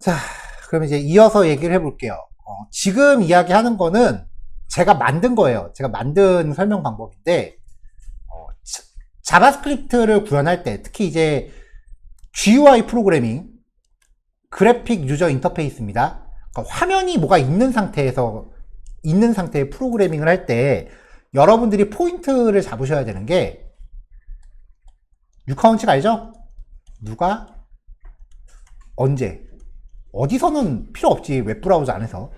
자, 그럼 이제 이어서 얘기를 해볼게요. 지금 이야기하는 거는 제가 만든 거예요. 제가 만든 설명 방법인데, 자바스크립트를 구현할 때, 특히 이제 GUI 프로그래밍, 그래픽 유저 인터페이스입니다. 그러니까 화면이 뭐가 있는 상태의 프로그래밍을 할 때, 여러분들이 포인트를 잡으셔야 되는 게, 육하원칙 알죠? 누가, 언제, 어디서는 필요 없지. 웹브라우저 안에서.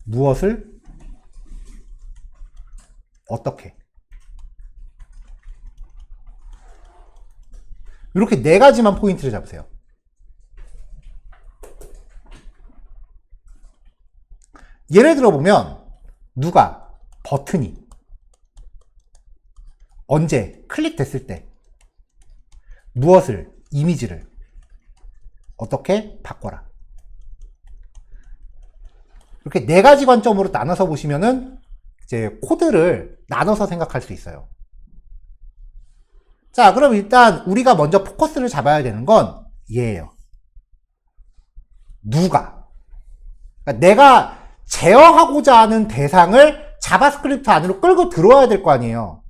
무엇을, 어떻게. 이렇게 네 가지만 포인트를 잡으세요. 예를 들어 보면, 누가, 버튼이, 언제, 클릭됐을 때, 무엇을, 이미지를, 어떻게 바꿔라. 이렇게 네 가지 관점으로 나눠서 보시면은 이제 코드를 나눠서 생각할 수 있어요. 자, 그럼 일단 우리가 먼저 포커스를 잡아야 되는 건 얘예요. 누가. 그러니까 내가 제어하고자 하는 대상을 자바스크립트 안으로 끌고 들어와야 될 거 아니에요.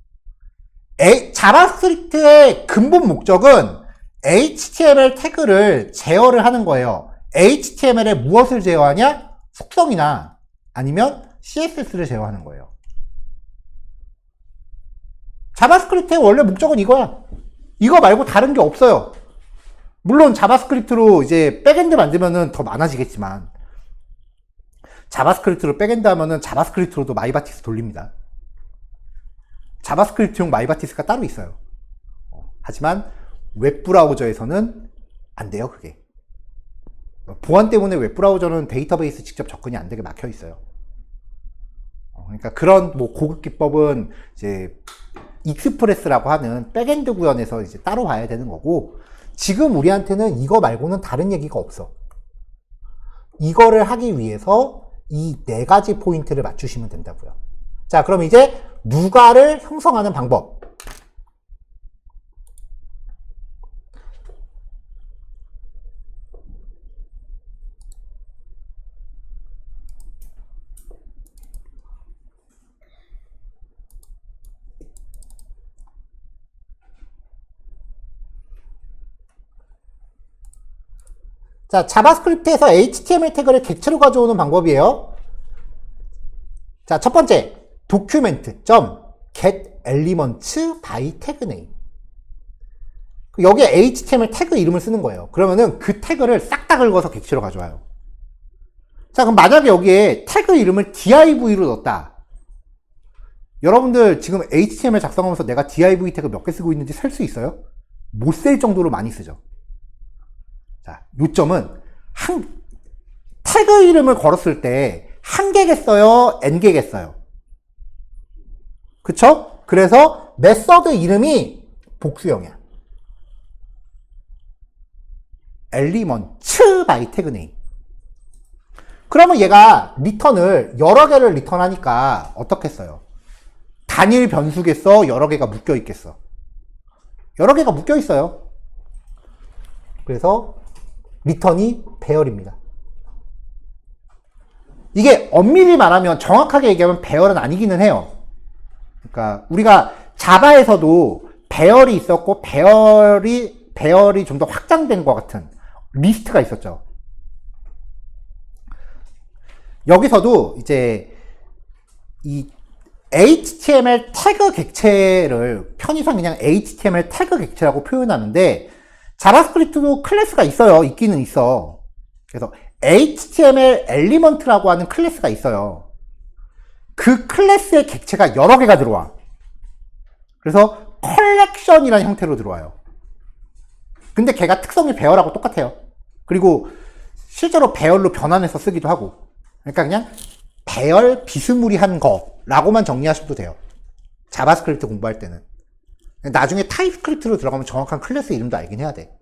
자바스크립트의 근본 목적은 HTML 태그를 제어를 하는 거예요. HTML에 무엇을 제어하냐? 속성이나 아니면 CSS를 제어하는 거예요. 자바스크립트의 원래 목적은 이거야. 이거 말고 다른 게 없어요. 물론 자바스크립트로 이제 백엔드 만들면은 더 많아지겠지만, 자바스크립트로 백엔드 하면은 자바스크립트로도 마이바티스 돌립니다. 자바스크립트용 마이바티스가 따로 있어요. 하지만 웹브라우저에서는 안 돼요, 그게. 보안 때문에 웹브라우저는 데이터베이스 직접 접근이 안 되게 막혀 있어요. 그러니까 그런 뭐 고급 기법은 이제 익스프레스라고 하는 백엔드 구현에서 이제 따로 봐야 되는 거고, 지금 우리한테는 이거 말고는 다른 얘기가 없어. 이거를 하기 위해서 이 네 가지 포인트를 맞추시면 된다고요. 자, 그럼 이제 누가를 형성하는 방법. 자, 자바스크립트에서 HTML 태그를 객체로 가져오는 방법이에요. 자, 첫 번째, document.get elements by tag name. 여기에 HTML 태그 이름을 쓰는 거예요. 그러면은 그 태그를 싹 다 긁어서 객체로 가져와요. 자, 그럼 만약에 여기에 태그 이름을 div로 넣었다. 여러분들 지금 HTML 작성하면서 내가 div 태그 몇 개 쓰고 있는지 셀 수 있어요? 못 셀 정도로 많이 쓰죠. 자, 요점은 태그 이름을 걸었을 때 한 개겠어요? n 개겠어요? 그쵸? 그래서 메서드 이름이 복수형이야. elements by tag name. 그러면 얘가 리턴을 여러 개를 리턴하니까 어떻겠어요? 단일 변수겠어? 여러 개가 묶여 있겠어? 여러 개가 묶여 있어요. 그래서 리턴이 배열입니다. 이게 엄밀히 말하면, 정확하게 얘기하면 배열은 아니기는 해요. 그러니까 우리가 자바에서도 배열이 있었고 배열이 좀 더 확장된 것 같은 리스트가 있었죠. 여기서도 이제 이 HTML 태그 객체를 편의상 그냥 HTML 태그 객체라고 표현하는데, 자바스크립트도 클래스가 있어요. 있기는 있어. 그래서 HTML 엘리먼트라고 하는 클래스가 있어요. 그 클래스의 객체가 여러 개가 들어와. 그래서 컬렉션이라는 형태로 들어와요. 근데 걔가 특성이 배열하고 똑같아요. 그리고 실제로 배열로 변환해서 쓰기도 하고. 그러니까 그냥 배열 비스무리한 거라고만 정리하셔도 돼요. 자바스크립트 공부할 때는. 나중에 타입스크립트로 들어가면 정확한 클래스 이름도 알긴 해야 돼.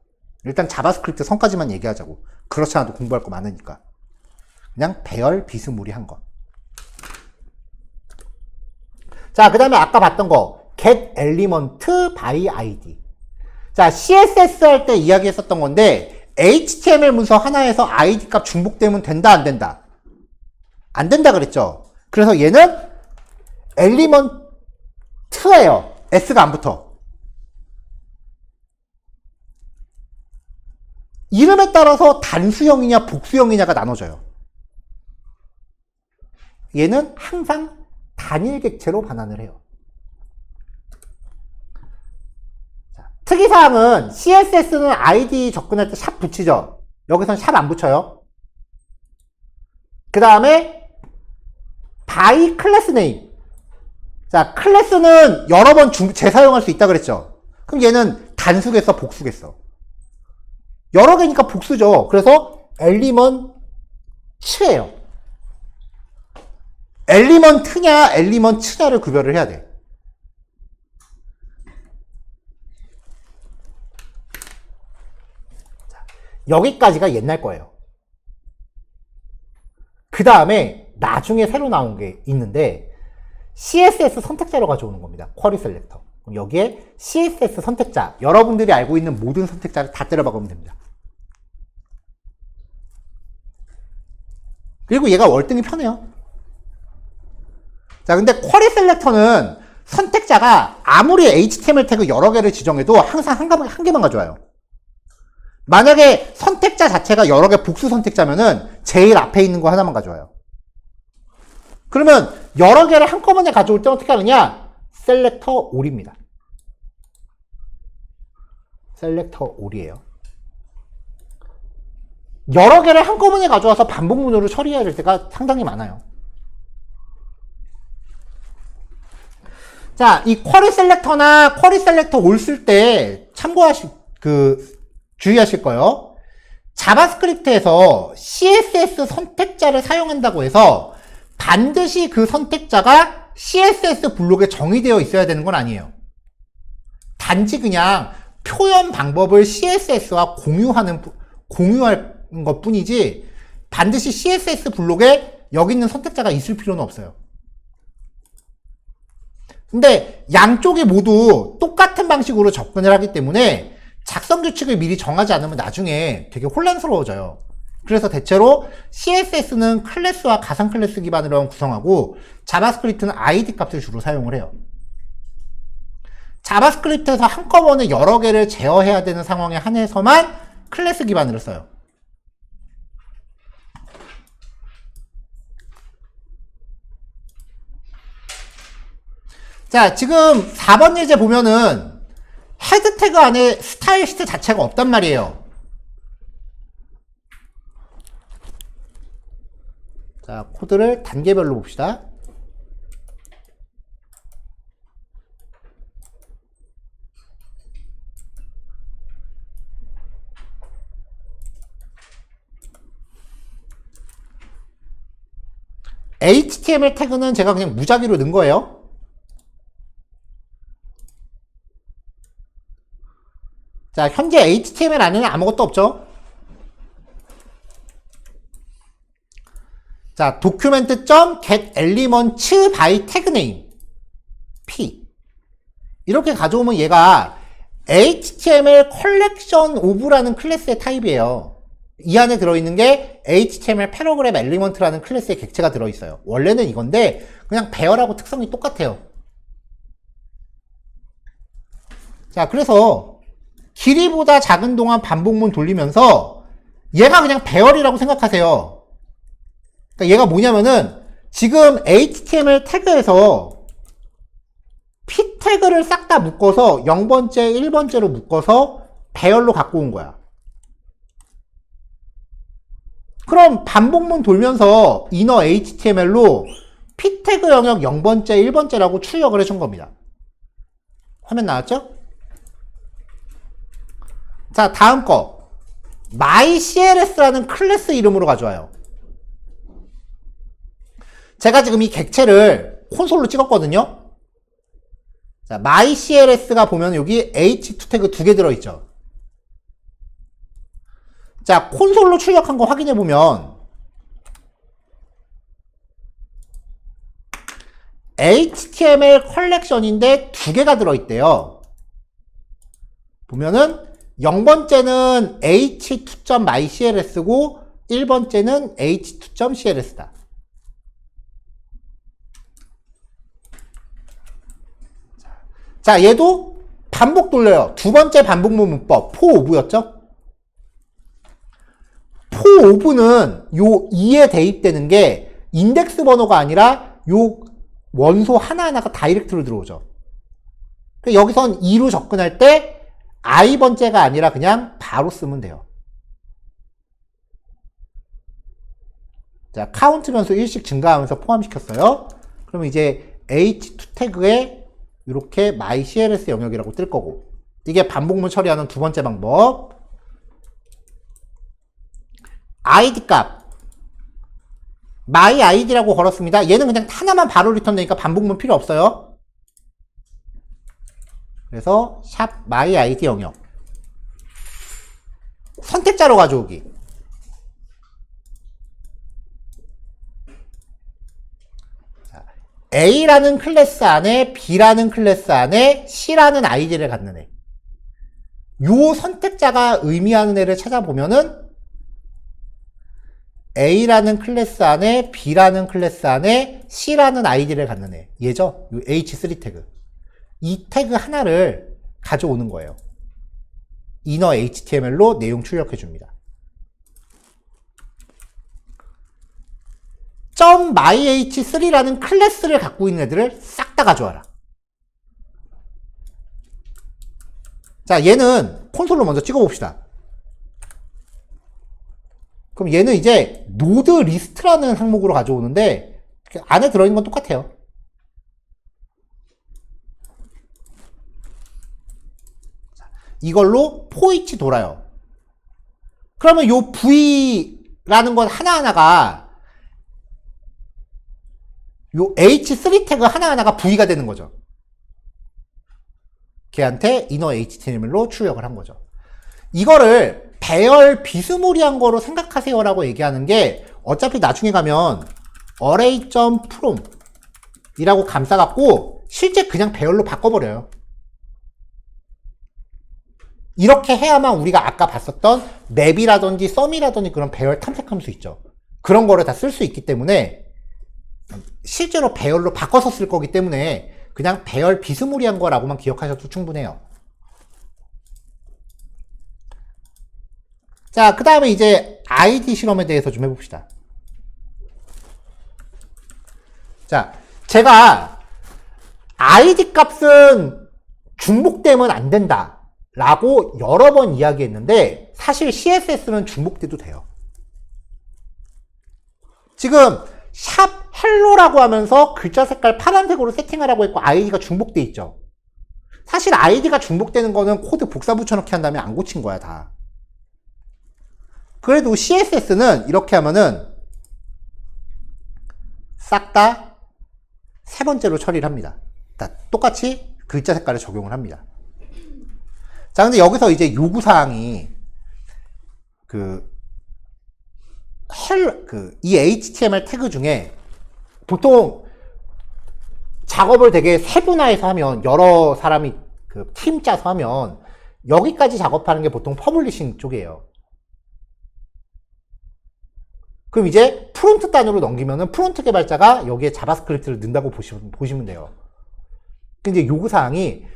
일단 자바스크립트 성까지만 얘기하자고. 그렇지 않아도 공부할 거 많으니까. 그냥 배열 비스무리한 거. 자, 그 다음에 아까 봤던 거 get element by id. 자, CSS 할 때 이야기했었던 건데 HTML 문서 하나에서 ID 값 중복되면 된다, 안 된다? 안 된다 그랬죠? 그래서 얘는 엘리먼트예요. S가 안 붙어. 이름에 따라서 단수형이냐 복수형이냐가 나눠져요. 얘는 항상 단일 객체로 반환을 해요. 자, 특이사항은 CSS는 ID 접근할 때 샵 붙이죠. 여기선 샵 안 붙여요. 그 다음에 by 클래스 네임. 자, 클래스는 여러 번 재사용할 수 있다 그랬죠. 그럼 얘는 단수겠어, 복수겠어? 여러 개니까 복수죠. 그래서 엘리먼트예요. 엘리먼트냐 엘리먼트냐를 구별을 해야 돼. 자, 여기까지가 옛날 거예요. 그 다음에 나중에 새로 나온 게 있는데 CSS 선택자로 가져오는 겁니다. 쿼리 셀렉터. 그럼 여기에 CSS 선택자, 여러분들이 알고 있는 모든 선택자를 다 때려박으면 됩니다. 그리고 얘가 월등히 편해요. 자, 근데 쿼리 셀렉터는 선택자가 아무리 HTML 태그 여러 개를 지정해도 항상 한 개만 가져와요. 만약에 선택자 자체가 여러 개 복수 선택자면은 제일 앞에 있는 거 하나만 가져와요. 그러면 여러 개를 한꺼번에 가져올 때 어떻게 하느냐? 셀렉터 올입니다. 셀렉터 올이에요. 여러 개를 한꺼번에 가져와서 반복문으로 처리해야 될 때가 상당히 많아요. 자, 이 쿼리 셀렉터나 쿼리 셀렉터 올 쓸 때 주의하실 거예요. 자바스크립트에서 CSS 선택자를 사용한다고 해서 반드시 그 선택자가 CSS 블록에 정의되어 있어야 되는 건 아니에요. 단지 그냥 표현 방법을 CSS와 공유할 것 뿐이지 반드시 CSS 블록에 여기 있는 선택자가 있을 필요는 없어요. 근데 양쪽이 모두 똑같은 방식으로 접근을 하기 때문에 작성 규칙을 미리 정하지 않으면 나중에 되게 혼란스러워져요. 그래서 대체로 CSS는 클래스와 가상 클래스 기반으로 구성하고 자바스크립트는 ID 값을 주로 사용을 해요. 자바스크립트에서 한꺼번에 여러 개를 제어해야 되는 상황에 한해서만 클래스 기반으로 써요. 자, 지금 4번 예제 보면은 헤드 태그 안에 스타일 시트 자체가 없단 말이에요. 자, 코드를 단계별로 봅시다. HTML 태그는 제가 그냥 무작위로 넣은 거예요. 자, 현재 HTML 안에는 아무것도 없죠? 자, document.getElements by tagName P 이렇게 가져오면 얘가 HTML collection of라는 클래스의 타입이에요. 이 안에 들어있는 게 HTML paragraph element라는 클래스의 객체가 들어있어요. 원래는 이건데 그냥 배열하고 특성이 똑같아요. 자, 그래서 길이보다 작은 동안 반복문 돌리면서 얘가 그냥 배열이라고 생각하세요. 그러니까 얘가 뭐냐면은 지금 HTML 태그에서 P 태그를 싹 다 묶어서 0번째, 1번째로 묶어서 배열로 갖고 온 거야. 그럼 반복문 돌면서 inner HTML로 P 태그 영역 0번째, 1번째라고 출력을 해준 겁니다. 화면 나왔죠? 자, 다음 거 myCLS라는 클래스 이름으로 가져와요. 제가 지금 이 객체를 콘솔로 찍었거든요. 자, myCLS가 보면 여기 h2 태그 2개 들어있죠. 자, 콘솔로 출력한 거 확인해 보면 HTML 컬렉션인데 2개가 들어있대요. 보면은 0번째는 h2.mycls고 1번째는 h2.cls다. 자, 얘도 반복 돌려요. 두 번째 반복문 문법 for of였죠? for of는 요 2에 대입되는 게 인덱스 번호가 아니라 요 원소 하나하나가 다이렉트로 들어오죠. 여기선 2로 접근할 때 i번째가 아니라 그냥 바로 쓰면 돼요. 자, 카운트 변수 1씩 증가하면서 포함시켰어요. 그러면 이제 h2 태그에 이렇게 mycls 영역이라고 뜰 거고, 이게 반복문 처리하는 두 번째 방법. id 값 myid라고 걸었습니다. 얘는 그냥 하나만 바로 리턴되니까 반복문 필요 없어요. 그래서 샵 myid 영역 선택자로 가져오기. A라는 클래스 안에 B라는 클래스 안에 C라는 아이디를 갖는 애. 요 선택자가 의미하는 애를 찾아보면은 A라는 클래스 안에 B라는 클래스 안에 C라는 아이디를 갖는 애. 얘죠? 요 H3 태그. 이 태그 하나를 가져오는 거예요. 이너 HTML로 내용 출력해 줍니다. .myh3라는 클래스를 갖고 있는 애들을 싹 다 가져와라. 자, 얘는 콘솔로 먼저 찍어봅시다. 그럼 얘는 이제 노드 리스트라는 항목으로 가져오는데 안에 들어있는 건 똑같아요. 이걸로 for 돌아요. 그러면 요 v라는 건 하나하나가 요 h3 태그 하나하나가 v가 되는 거죠. 걔한테 inner html로 출력을 한 거죠. 이거를 배열 비스무리한 거로 생각하세요라고 얘기하는 게 어차피 나중에 가면 array.from 이라고 감싸갖고 실제 그냥 배열로 바꿔버려요. 이렇게 해야만 우리가 아까 봤었던 맵이라든지 썸이라든지 그런 배열 탐색함수 있죠. 그런 거를 다 쓸 수 있기 때문에 실제로 배열로 바꿔서 쓸 거기 때문에 그냥 배열 비스무리한 거라고만 기억하셔도 충분해요. 자, 그 다음에 이제 ID 실험에 대해서 좀 해봅시다. 자, 제가 ID 값은 중복되면 안 된다 라고 여러 번 이야기했는데 사실 CSS는 중복돼도 돼요. 지금 샵 헬로라고 하면서 글자 색깔 파란색으로 세팅하라고 했고 아이디가 중복돼 있죠. 사실 아이디가 중복되는 거는 코드 복사 붙여넣기 한 다음에 안 고친 거야 다. 그래도 CSS는 이렇게 하면은 싹 다 세 번째로 처리를 합니다. 똑같이 글자 색깔을 적용을 합니다. 자, 근데 여기서 이제 요구사항이 이 HTML 태그 중에 보통 작업을 되게 세분화해서 하면 여러 사람이 팀 짜서 하면 여기까지 작업하는 게 보통 퍼블리싱 쪽이에요. 그럼 이제 프론트 단으로 넘기면은 프론트 개발자가 여기에 자바스크립트를 넣는다고 보시면 돼요. 근데 이제 요구사항이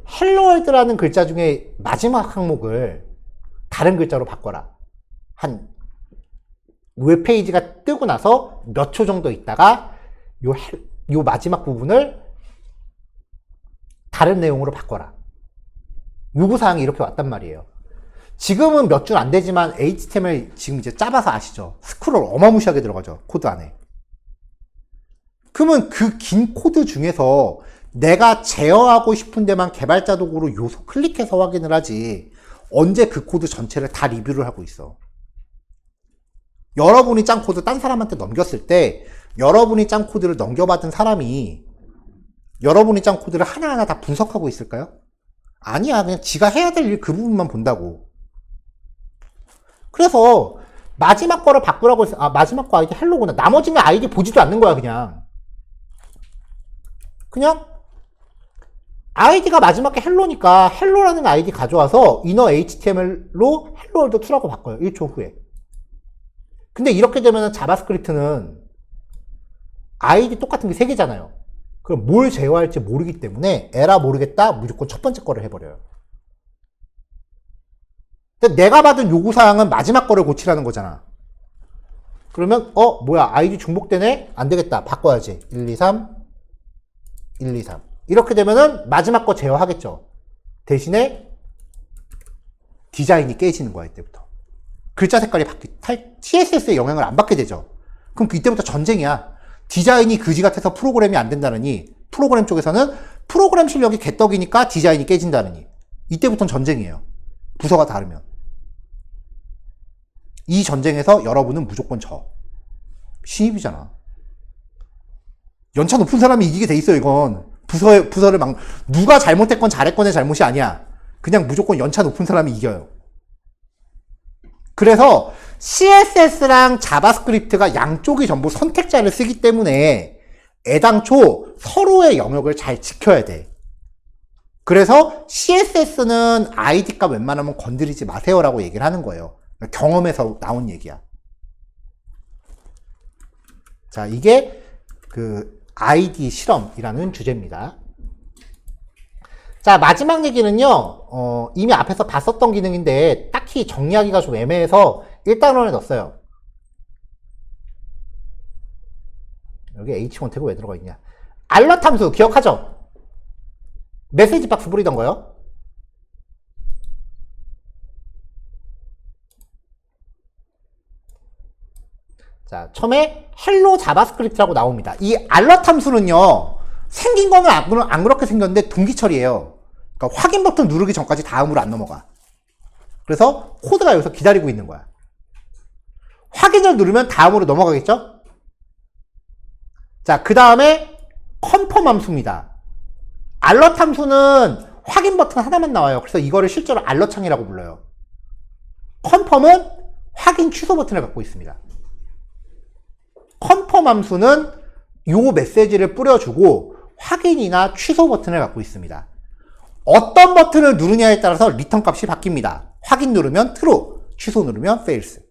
헬로월드라는 글자 중에 마지막 항목을 다른 글자로 바꿔라. 한 웹페이지가 뜨고 나서 몇 초 정도 있다가 요 마지막 부분을 다른 내용으로 바꿔라. 요구사항이 이렇게 왔단 말이에요. 지금은 몇 줄 안 되지만 HTML 지금 이제 짜봐서 아시죠? 스크롤 어마무시하게 들어가죠. 코드 안에. 그러면 그 긴 코드 중에서 내가 제어하고 싶은 데만 개발자 도구로 요소 클릭해서 확인을 하지 언제 그 코드 전체를 다 리뷰를 하고 있어. 여러분이 짠 코드 딴 사람한테 넘겼을 때 여러분이 짠 코드를 넘겨받은 사람이 여러분이 짠 코드를 하나하나 다 분석하고 있을까요? 아니야. 그냥 지가 해야 될 일 그 부분만 본다고. 그래서 마지막 거를 바꾸라고 해서 마지막 거 아이디 헬로구나. 나머지는 아이디 보지도 않는 거야. 그냥 아이디가 마지막 게 헬로니까 헬로라는 아이디 가져와서 inner HTML로 helloworld2라고 바꿔요. 1초 후에. 근데 이렇게 되면 자바스크립트는 아이디 똑같은 게 3개잖아요. 그럼 뭘 제어할지 모르기 때문에 에라 모르겠다 무조건 첫 번째 거를 해버려요. 근데 내가 받은 요구사항은 마지막 거를 고치라는 거잖아. 그러면 뭐야 아이디 중복되네? 안 되겠다 바꿔야지. 1, 2, 3 1, 2, 3 이렇게 되면은 마지막 거 제어하겠죠. 대신에 디자인이 깨지는 거야 이때부터. 글자 색깔이 CSS에 영향을 안 받게 되죠. 그럼 이때부터 전쟁이야. 디자인이 그지 같아서 프로그램이 안 된다느니, 프로그램 쪽에서는 프로그램 실력이 개떡이니까 디자인이 깨진다느니, 이때부터는 전쟁이에요. 부서가 다르면. 이 전쟁에서 여러분은 무조건 져. 신입이잖아. 연차 높은 사람이 이기게 돼 있어 이건. 부서를 막 누가 잘못했건 잘했건의 잘못이 아니야. 그냥 무조건 연차 높은 사람이 이겨요. 그래서 CSS랑 자바스크립트가 양쪽이 전부 선택자를 쓰기 때문에 애당초 서로의 영역을 잘 지켜야 돼. 그래서 CSS는 아이디 값 웬만하면 건드리지 마세요라고 얘기를 하는 거예요. 경험에서 나온 얘기야. 자, 이게 그 아이디 실험이라는 주제입니다. 자, 마지막 얘기는요, 이미 앞에서 봤었던 기능인데 딱히 정리하기가 좀 애매해서 1단원에 넣었어요. 여기 H1 태그 왜 들어가 있냐? 알럿 함수 기억하죠? 메시지 박스 뿌리던 거요. 자, 처음에 헬로 자바스크립트라고 나옵니다. 이 알럿 함수는요, 생긴 거는 안 그렇게 생겼는데 동기 처리예요. 그러니까 확인 버튼 누르기 전까지 다음으로 안 넘어가. 그래서 코드가 여기서 기다리고 있는 거야. 확인을 누르면 다음으로 넘어가겠죠? 자, 그 다음에 컨펌 함수입니다. 알럿 함수는 확인 버튼 하나만 나와요. 그래서 이거를 실제로 알럿 창이라고 불러요. 컨펌은 확인 취소 버튼을 갖고 있습니다. 컨펌 함수는 요 메시지를 뿌려주고 확인이나 취소 버튼을 갖고 있습니다. 어떤 버튼을 누르냐에 따라서 리턴 값이 바뀝니다. 확인 누르면 true, 취소 누르면 false.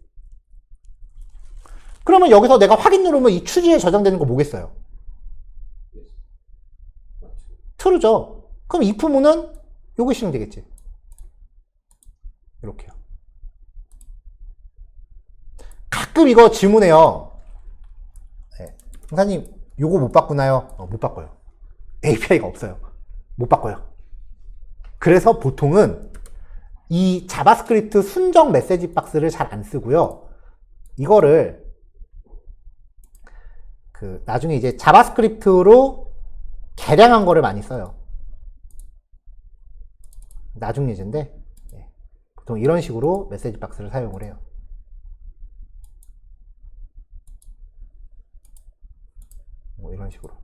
그러면 여기서 내가 확인 누르면 이 추지에 저장되는 거 뭐겠어요? true죠. 그럼 if문은 요거 실행 되겠지. 이렇게요. 가끔 이거 질문해요. 네. 형사님, 요거 못 바꾸나요? 못 바꿔요. API가 없어요. 못 바꿔요. 그래서 보통은 이 자바스크립트 순정 메시지 박스를 잘 안 쓰고요. 이거를 나중에 이제 자바스크립트로 개량한 거를 많이 써요. 나중 예제인데 보통 이런 식으로 메시지 박스를 사용을 해요. 뭐 이런 식으로.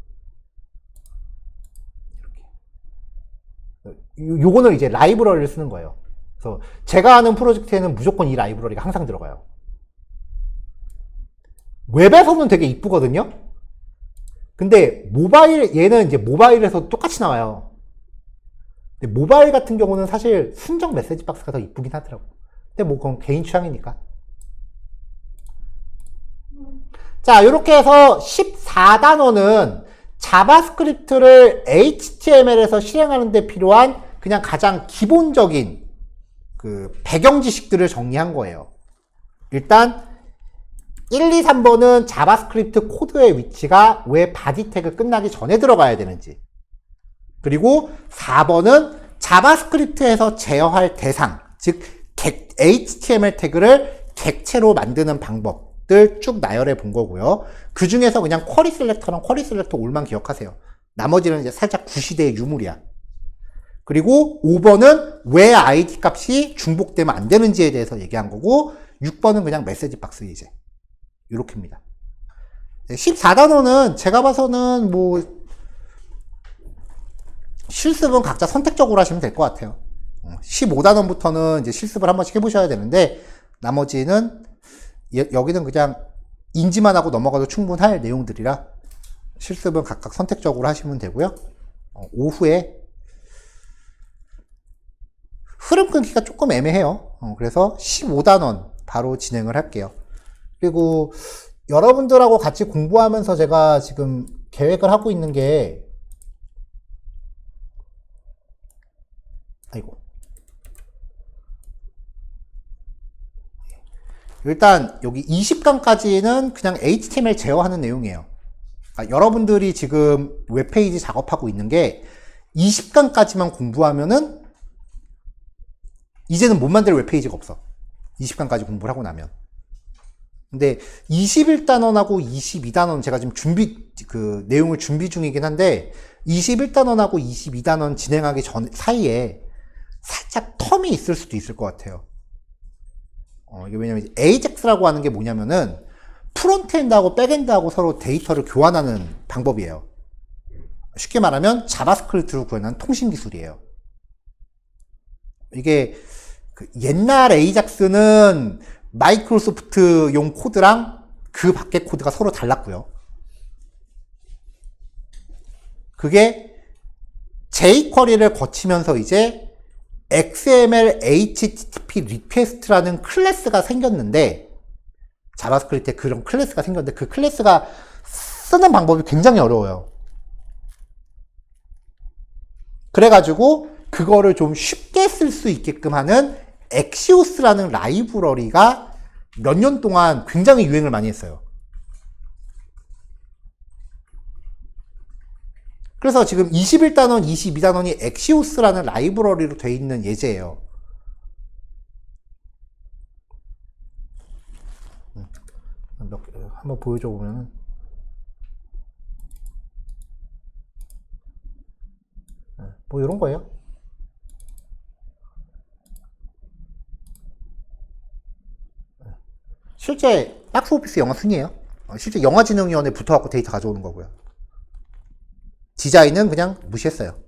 요거는 이제 라이브러리를 쓰는 거예요. 그래서 제가 하는 프로젝트에는 무조건 이 라이브러리가 항상 들어가요. 웹에서는 되게 이쁘거든요? 근데 얘는 이제 모바일에서 똑같이 나와요. 근데 모바일 같은 경우는 사실 순정 메시지 박스가 더 이쁘긴 하더라고. 근데 뭐 그건 개인 취향이니까. 자, 요렇게 해서 14단원은 자바스크립트를 HTML에서 실행하는 데 필요한 그냥 가장 기본적인 배경 지식들을 정리한 거예요. 일단 1, 2, 3번은 자바스크립트 코드의 위치가 왜 바디 태그 끝나기 전에 들어가야 되는지, 그리고 4번은 자바스크립트에서 제어할 대상, 즉 HTML 태그를 객체로 만드는 방법들 쭉 나열해 본 거고요. 그 중에서 그냥 쿼리 셀렉터랑 쿼리 셀렉터 올만 기억하세요. 나머지는 이제 살짝 구시대의 유물이야. 그리고 5번은 왜 ID 값이 중복되면 안 되는지에 대해서 얘기한 거고, 6번은 그냥 메시지 박스 이제 요렇게입니다. 14단원은 제가 봐서는 뭐 실습은 각자 선택적으로 하시면 될 것 같아요. 15단원부터는 이제 실습을 한 번씩 해보셔야 되는데, 나머지는 여기는 그냥 인지만 하고 넘어가도 충분할 내용들이라 실습은 각각 선택적으로 하시면 되고요. 오후에 흐름 끊기가 조금 애매해요. 그래서 15단원 바로 진행을 할게요. 그리고 여러분들하고 같이 공부하면서 제가 지금 계획을 하고 있는 게, 아이고. 일단 여기 20강까지는 그냥 HTML 제어하는 내용이에요. 그러니까 여러분들이 지금 웹페이지 작업하고 있는 게 20강까지만 공부하면은 이제는 못 만들 웹페이지가 없어. 20강까지 공부를 하고 나면. 근데 21단원하고 22단원 제가 지금 내용을 준비 중이긴 한데 21단원하고 22단원 진행하기 전 사이에 살짝 텀이 있을 수도 있을 것 같아요. 이게 왜냐면 AJAX라고 하는 게 뭐냐면은 프론트엔드하고 백엔드하고 서로 데이터를 교환하는 방법이에요. 쉽게 말하면 자바스크립트로 구현한 통신 기술이에요. 이게 옛날 AJAX는 마이크로소프트용 코드랑 그 밖의 코드가 서로 달랐고요. 그게 jQuery를 거치면서 이제 XML HTTP 리퀘스트라는 클래스가 생겼는데, 자바스크립트에 그런 클래스가 생겼는데 그 클래스가 쓰는 방법이 굉장히 어려워요. 그래가지고 그거를 좀 쉽게 쓸 수 있게끔 하는 엑시오스라는 라이브러리가 몇 년 동안 굉장히 유행을 많이 했어요. 그래서 지금 21단원, 22단원이 엑시오스라는 라이브러리로 되어 있는 예제예요. 한번 보여줘 보면은, 뭐 이런 거예요. 실제 박스오피스 영어 순이에요. 실제 영화진흥위원회 붙어갖고 데이터 가져오는 거고요. 디자인은 그냥 무시했어요.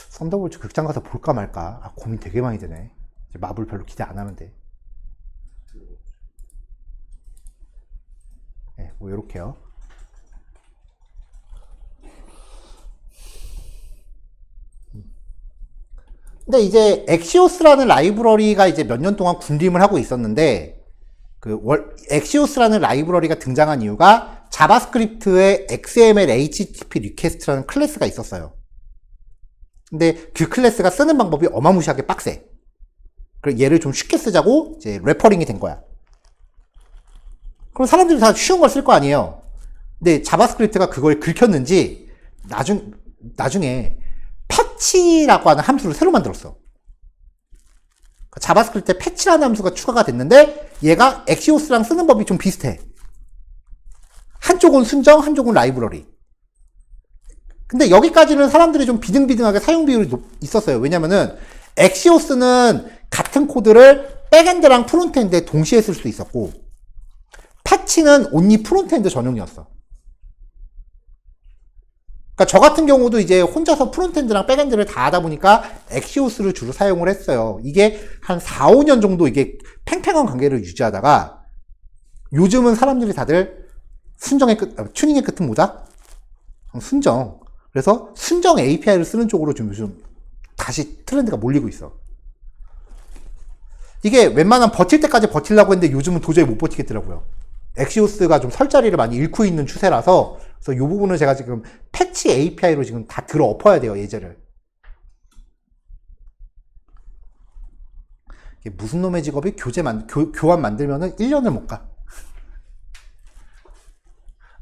썬더볼트 극장 가서 볼까 말까 고민 되게 많이 되네. 마블 별로 기대 안 하는데. 네, 뭐 요렇게요. 근데 이제 엑시오스라는 라이브러리가 이제 몇 년 동안 군림을 하고 있었는데, 엑시오스라는 라이브러리가 등장한 이유가 자바스크립트에 XML HTTP 리퀘스트라는 클래스가 있었어요. 근데 그 클래스가 쓰는 방법이 어마무시하게 빡세. 그래서 얘를 좀 쉽게 쓰자고 이제 레퍼링이 된 거야. 그럼 사람들이 다 쉬운 걸 쓸 거 아니에요. 근데 자바스크립트가 그걸 긁혔는지 나중에 패치라고 하는 함수를 새로 만들었어. 자바스크립트에 패치라는 함수가 추가가 됐는데 얘가 엑시오스랑 쓰는 법이 좀 비슷해. 한쪽은 순정, 한쪽은 라이브러리. 근데 여기까지는 사람들이 좀 비등비등하게 사용 비율이 있었어요. 왜냐면은 엑시오스는 같은 코드를 백엔드랑 프론트엔드에 동시에 쓸 수 있었고, 패치는 온리 프론트엔드 전용이었어. 그러니까 저 같은 경우도 이제 혼자서 프론트엔드랑 백엔드를 다 하다 보니까 엑시오스를 주로 사용을 했어요. 이게 한 4, 5년 정도 이게 팽팽한 관계를 유지하다가 요즘은 사람들이 다들 튜닝의 끝은 뭐다? 순정. 그래서 순정 API를 쓰는 쪽으로 좀 요즘 다시 트렌드가 몰리고 있어. 이게 웬만하면 버틸 때까지 버틸라고 했는데 요즘은 도저히 못 버티겠더라고요. 엑시오스가 좀 설 자리를 많이 잃고 있는 추세라서, 그래서 이 부분은 제가 지금 패치 API로 지금 다 들어 엎어야 돼요, 예제를. 이게 무슨 놈의 직업이 교환 만들면은 1년을 못 가.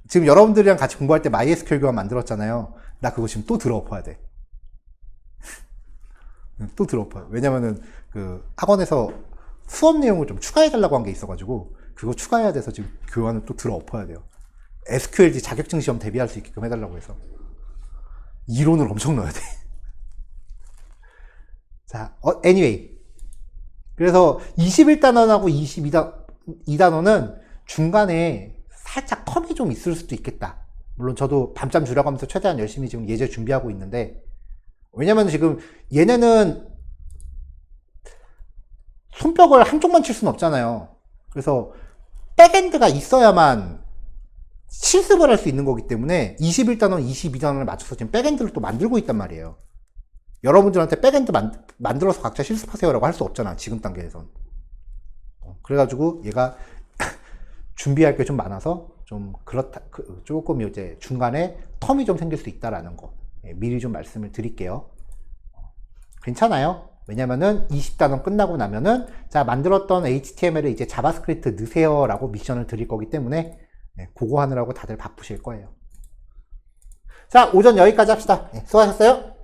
지금 여러분들이랑 같이 공부할 때 MySQL 교환 만들었잖아요. 나 그거 지금 또 들어 엎어야 돼. 또 들어 엎어요. 왜냐면은 그 학원에서 수업 내용을 좀 추가해달라고 한 게 있어가지고 그거 추가해야 돼서 지금 교환을 또 들어 엎어야 돼요. SQLD 자격증 시험 대비할 수 있게끔 해달라고 해서 이론을 엄청 넣어야 돼. 자, anyway. 그래서 21단원하고 22단원은 중간에 살짝 텀이 좀 있을 수도 있겠다. 물론 저도 밤잠 주려고 하면서 최대한 열심히 지금 예제 준비하고 있는데, 왜냐면 지금 얘네는 손뼉을 한쪽만 칠 수는 없잖아요. 그래서 백엔드가 있어야만 실습을 할 수 있는 거기 때문에 21단원, 22단원을 맞춰서 지금 백엔드를 또 만들고 있단 말이에요. 여러분들한테 백엔드 만들어서 각자 실습하세요라고 할 수 없잖아, 지금 단계에선. 그래가지고 얘가 준비할 게 좀 많아서 좀 그렇다, 조금 이제 중간에 텀이 좀 생길 수 있다라는 거 미리 좀 말씀을 드릴게요. 괜찮아요. 왜냐면은 20단원 끝나고 나면은 자, 만들었던 HTML을 이제 자바스크립트 넣으세요 라고 미션을 드릴 거기 때문에 그거 하느라고 다들 바쁘실 거예요. 자, 오전 여기까지 합시다. 수고하셨어요.